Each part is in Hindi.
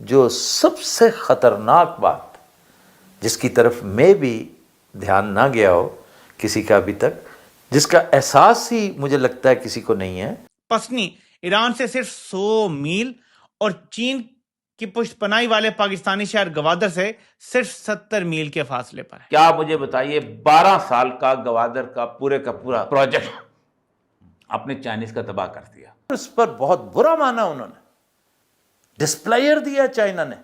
जो सबसे खतरनाक बात, जिसकी तरफ मैं भी ध्यान ना गया हो किसी का अभी तक, जिसका एहसास ही मुझे लगता है किसी को नहीं है। पसनी ईरान से सिर्फ 100 मील और चीन की पुष्टपनाही वाले पाकिस्तानी शहर गवादर से सिर्फ 70 मील के फासले पर है। क्या मुझे बताइए, 12 साल का गवादर का पूरा प्रोजेक्ट अपने चाइनीज का तबाह कर दिया। इस पर बहुत बुरा माना उन्होंने, डिस्प्लेयर दिया चाइना ने,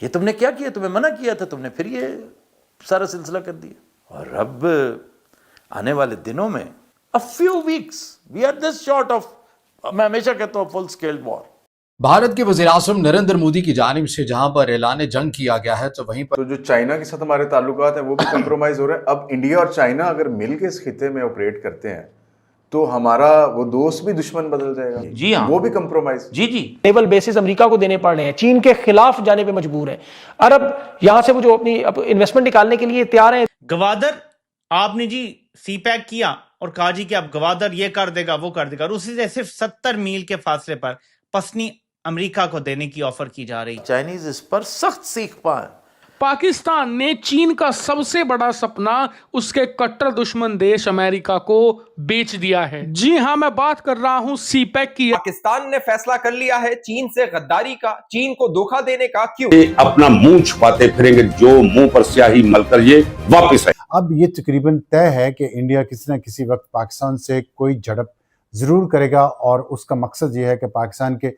ये तुमने क्या किया, तुम्हें मना किया था, तुमने फिर ये सारा सिलसिला कर दिया। और अब आने वाले दिनों में a few weeks we are just short of, मैं हमेशा कहता हूं, फुल स्केल वॉर। भारत के वज़ीर-ए-आज़म नरेंद्र मोदी की जानिब से जहां पर ऐलान जंग किया गया है, तो वहीं पर तो जो चाइना के साथ हमारे ताल्लुकात हैं वो भी कंप्रोमाइज हो रहे हैं। अब इंडिया और चाइना अगर मिल के इस खिते में ऑपरेट करते हैं तो हमारा वो दोस्त भी दुश्मन बदल जाएगा। जी हाँ, वो भी कंप्रोमाइज। जी नेवल बेसिस अमेरिका को देने पड़ रहे हैं, चीन के खिलाफ जाने पे मजबूर है। अरब यहां से वो जो अपनी इन्वेस्टमेंट निकालने के लिए तैयार है। गवादर आपने जी सी पैक किया और कहा जी कि अब गवादर ये कर देगा वो कर देगा, और उसी से सिर्फ 70 मील के फासले पर पसनी अमेरिका को देने की ऑफर की जा रही। चाइनीज इस पर सख्त सीख पाए। पाकिस्तान ने चीन का सबसे बड़ा सपना उसके कट्टर दुश्मन देश अमेरिका को बेच दिया है। जी हां, मैं बात कर रहा हूं सी पैक की। पाकिस्तान ने फैसला कर लिया है चीन से गद्दारी का, चीन को धोखा देने का। क्यों अपना मुंह छुपाते फिरेंगे, जो मुंह पर स्याही मलकर ये वापस आए। अब ये तकरीबन तय है कि इंडिया किसी न किसी वक्त पाकिस्तान से कोई झड़प जरूर करेगा और उसका मकसद ये है कि पाकिस्तान के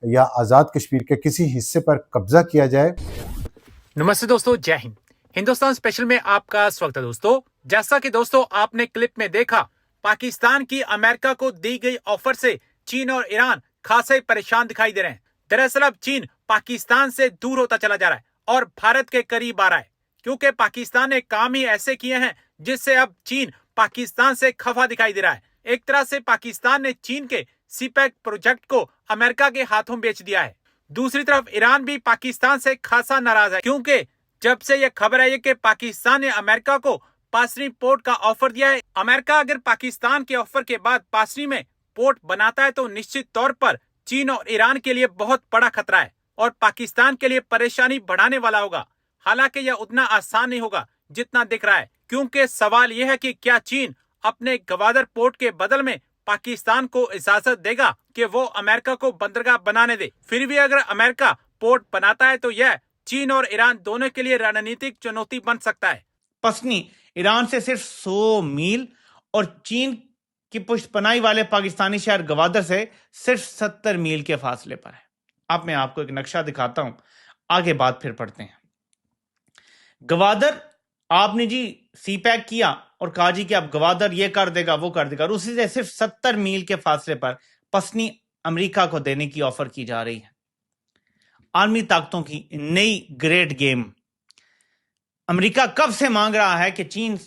या आज़ाद कश्मीर के किसी हिस्से पर कब्जा किया जाए। नमस्ते दोस्तों, जय हिंद। हिंदुस्तान स्पेशल में आपका स्वागत है दोस्तों। जैसा कि दोस्तों आपने क्लिप में देखा, पाकिस्तान की अमेरिका को दी गई ऑफर से चीन और ईरान खासे परेशान दिखाई दे रहे हैं। दरअसल अब चीन पाकिस्तान से दूर होता चला जा रहा है और भारत के करीब आ रहा है, क्योंकि पाकिस्तान ने काम ही ऐसे किए हैं जिससे अब चीन पाकिस्तान से खफा दिखाई दे रहा है। एक तरह से पाकिस्तान ने चीन के सीपैक प्रोजेक्ट को अमेरिका के हाथों बेच दिया है। दूसरी तरफ ईरान भी पाकिस्तान से खासा नाराज है, क्योंकि जब से यह खबर आई है कि पाकिस्तान ने अमेरिका को पासरी पोर्ट का ऑफर दिया है। अमेरिका अगर पाकिस्तान के ऑफर के बाद पासरी में पोर्ट बनाता है तो निश्चित तौर पर चीन और ईरान के लिए बहुत बड़ा खतरा है और पाकिस्तान के लिए परेशानी बढ़ाने वाला होगा। हालांकि यह उतना आसान नहीं होगा जितना दिख रहा है, क्योंकि सवाल यह है कि क्या चीन अपने गवादर पोर्ट के बदल में पाकिस्तान को इजाजत देगा कि वो अमेरिका को बंदरगाह बनाने दे। फिर भी अगर अमेरिका पोर्ट बनाता है तो यह चीन और ईरान दोनों के लिए रणनीतिक चुनौती बन सकता है। पसनी ईरान से सिर्फ 100 मील और चीन की पुष्टपनाही वाले पाकिस्तानी शहर गवादर से सिर्फ 70 मील के फासले पर है। अब मैं आपको एक नक्शा दिखाता हूं, आगे बात फिर पढ़ते हैं। गवादर आपने जी सी पैक किया और कहा जी कि अब गवादर ये कर देगा वो कर देगा, और उसी से सिर्फ 70 मील के फासले पर पसनी अमेरिका को देने की ऑफर की जा रही है। आर्मी ताकतों की नई ग्रेट गेम। अमेरिका कब से मांग रहा है कि चीन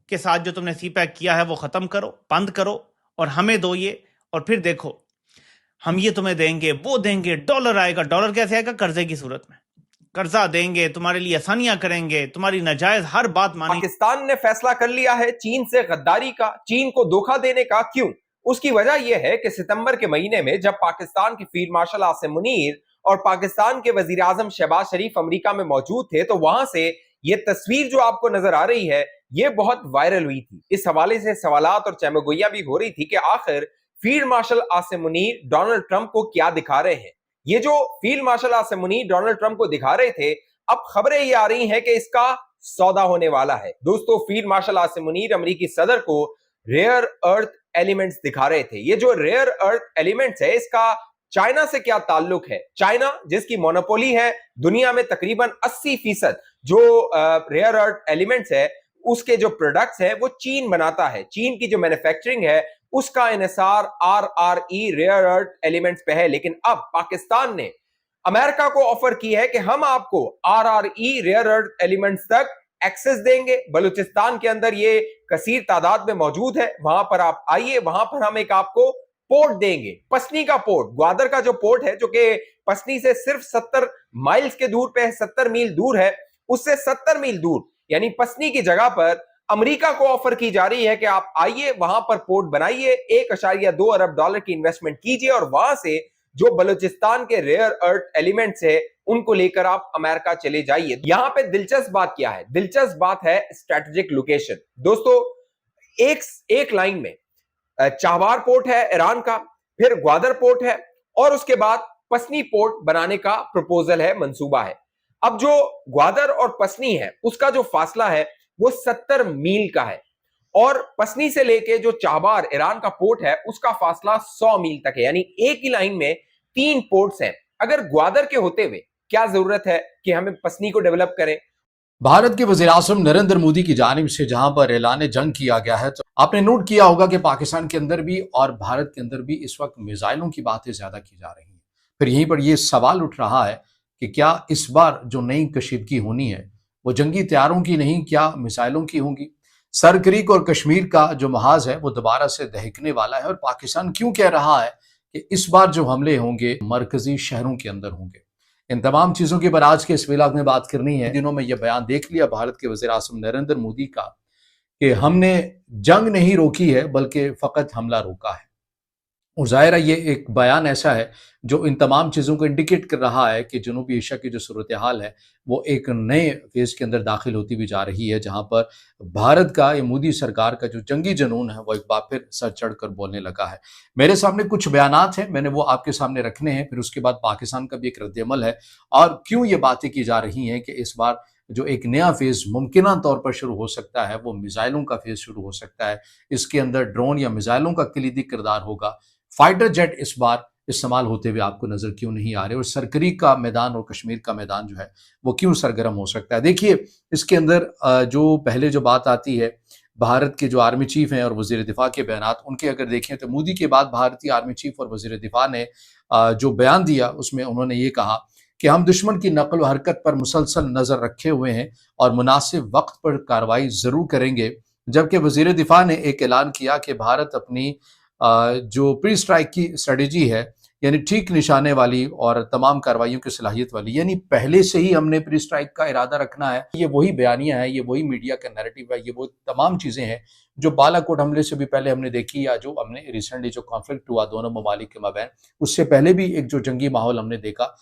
के साथ जो तुमने सी पैक किया है वो खत्म करो, बंद करो और हमें दो ये, और फिर देखो हम ये तुम्हें देंगे वो देंगे, डॉलर आएगा। डॉलर कैसे आएगा? कर्जे की सूरत में कर्जा देंगे, तुम्हारे लिए आसानियां करेंगे, तुम्हारी नाजायज हर बात मानेंगे। पाकिस्तान ने फैसला कर लिया है चीन से गद्दारी का, चीन को धोखा देने का। क्यों? उसकी वजह यह है कि सितंबर के महीने में जब पाकिस्तान के फील्ड मार्शल आसिम मुनीर और पाकिस्तान के वजीर आजम शहबाज शरीफ अमेरिका में मौजूद थे, तो वहां से ये तस्वीर जो आपको नजर आ रही है ये बहुत वायरल हुई थी। इस हवाले से सवालात और चहमगोइयां भी हो रही थी कि आखिर field marshal Asim Munir Donald Trump को क्या दिखा रहे हैं। ये जो field marshal Asim Munir Donald Trump को दिखा रहे थे, अब खबरें ये आ रही हैं कि इसका सौदा होने वाला है। दोस्तों, फील्ड मार्शल आसिम मुनीर अमेरिकी सदर को रेयर अर्थ एलिमेंट्स दिखा रहे थे। ये जो रेयर अर्थ एलिमेंट्स है, इसका चाइना से क्या ताल्लुक है? चाइना जिसकी मोनोपोली है दुनिया में तकरीबन 80% जो रेयर अर्थ एलिमेंट्स है उसके जो प्रोडक्ट्स है वो चीन बनाता है। चीन की जो मैन्युफैक्चरिंग है उसका इन्हिसार RRE रेयर अर्थ एलिमेंट्स पे है। लेकिन अब पाकिस्तान ने अमेरिका को ऑफर की है कि हम आपको RRE रेयर अर्थ एलिमेंट्स तक एक्सेस देंगे। बलूचिस्तान के अंदर ये कसीर तादाद में मौजूद है, वहां पर आप आइए, वहां पर हम एक आपको पोर्ट देंगे। पसनी का पोर्ट, ग्वादर का जो पोर्ट है जो कि पसनी से सिर्फ 70 माइल्स के दूर पे है, 70 मील दूर है, उससे 70 मील दूर यानी पसनी की जगह पर अमेरिका को ऑफर की जा रही है कि आप आइए, वहां पर पोर्ट बनाइए, $1.2 अरब की इन्वेस्टमेंट कीजिए और वहां से जो बलूचिस्तान के रेयर अर्थ एलिमेंट्स है उनको लेकर आप अमेरिका चले जाइए। यहां पे दिलचस्प बात क्या है? दिलचस्प बात है स्ट्रेटेजिक लोकेशन। दोस्तों, एक लाइन में चाबार पोर्ट है ईरान का, फिर ग्वादर पोर्ट है और उसके बाद पसनी पोर्ट बनाने का प्रपोजल है, मंसूबा है। अब जो ग्वादर और पसनी है उसका जो फासला है वो 70 मील का है और पसनी से लेके जो चाबार ईरान का पोर्ट है उसका फासला 100 मील तक है। यानी एक ही लाइन में 3 पोर्ट्स हैं। अगर ग्वादर के होते हुए क्या जरूरत है कि हमें पसनी को डेवलप करें? भारत के वज़ीर-ए-आज़म नरेंद्र मोदी की जानिब से जहां पर ऐलान जंग किया गया है, तो आपने नोट किया होगा कि पाकिस्तान के अंदर भी और भारत के अंदर भी इस वक्त मिसाइलों की बातें ज्यादा की जा रही हैं। फिर यहीं पर यह सवाल उठ रहा है कि क्या इस बार जो नई कशीदगी होनी है वो जंगी तैयारों की नहीं, क्या मिसाइलों की होंगी? सर क्रीक और कश्मीर का जो महाज है वो दोबारा से दहकने वाला है और पाकिस्तान क्यों कह रहा है कि इस बार जो हमले होंगे मरकजी शहरों के अंदर होंगे? इन तमाम चीजों के पर आज के इस व्लॉग में बात करनी है। दिनों में यह बयान देख लिया भारत के वज़ीर-ए-आज़म नरेंद्र मोदी का कि हमने जंग नहीं रोकी है बल्कि फकत हमला रोका है। और जाहिर है ये एक बयान ऐसा है जो इन तमाम चीज़ों को इंडिकेट कर रहा है कि जनूबी एशिया की जो सूरत हाल है वो एक नए फेज के अंदर दाखिल होती भी जा रही है, जहां पर भारत का, ये मोदी सरकार का जो जंगी जुनून है वो एक बार फिर सर चढ़कर बोलने लगा है। मेरे सामने कुछ बयानात हैं, मैंने वो आपके सामने रखने हैं, फिर उसके बाद पाकिस्तान का भी एक रद्द-ए-अमल है और क्यों ये बातें की जा रही हैं कि इस बार जो एक नया फेज मुमकिना तौर पर शुरू हो सकता है वो मिसाइलों का फेज शुरू हो सकता है। इसके अंदर ड्रोन या मिसाइलों का कलीदी किरदार होगा। फाइटर जेट इस बार इस्तेमाल होते हुए आपको नजर क्यों नहीं आ रहे और सरकरी का मैदान और कश्मीर का मैदान जो है वो क्यों सरगर्म हो सकता है? देखिए, इसके अंदर जो पहले जो बात आती है भारत के जो आर्मी चीफ हैं और वजीर दिफा के बयानात, उनके अगर देखें तो मोदी के बाद भारतीय आर्मी चीफ और वजीर दिफा ने जो बयान दिया उसमें उन्होंने ये कहा कि हम दुश्मन की नकल व हरकत पर मुसलसल नजर रखे हुए हैं और मुनासिब वक्त पर कार्रवाई जरूर करेंगे। जबकि वजीर दिफा ने एक ऐलान किया कि भारत अपनी जो प्री स्ट्राइक की स्ट्रेटेजी है, यानी ठीक निशाने वाली और तमाम कार्रवाइयों की सलाहियत वाली, यानी पहले से ही हमने प्री स्ट्राइक का इरादा रखना है। ये वही बयानियां है, ये वही मीडिया का नैरेटिव है, ये वो तमाम चीजें हैं जो बालाकोट हमले से भी पहले हमने देखी या जो हमने रिसेंटली जो कॉन्फ्लिक्ट हुआ दोनों ममालिक के माबैन, उससे पहले भी एक जो जंगी माहौल हमने देखा,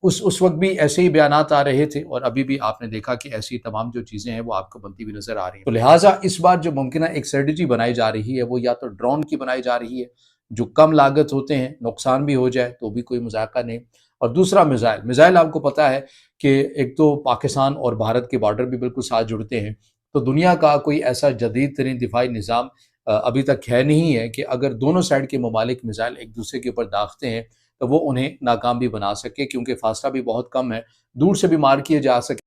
उस वक्त भी ऐसे ही बयानात आ रहे थे और अभी भी आपने देखा कि ऐसी तमाम जो चीजें हैं वो आपको बनती हुई नजर आ रही हैं। तो लिहाजा इस बार जो मुमकिन एक स्ट्रेटेजी बनाई जा रही है वो या तो ड्रोन की बनाई जा रही है जो कम लागत होते हैं, नुकसान भी हो जाए तो भी कोई मजाका नहीं, और दूसरा मिसाइल आपको पता है कि एक तो पाकिस्तान और भारत के बॉर्डर भी बिल्कुल साथ जुड़ते हैं, तो दुनिया का कोई ऐसा जदीद तरीन दिफाई निज़ाम अभी तक है नहीं है कि अगर दोनों साइड के ममालिक मिसाइल एक दूसरे के ऊपर दागते हैं तो वो उन्हें नाकाम भी बना सके, क्योंकि फासला भी बहुत कम है, दूर से भी मार किए जा सके।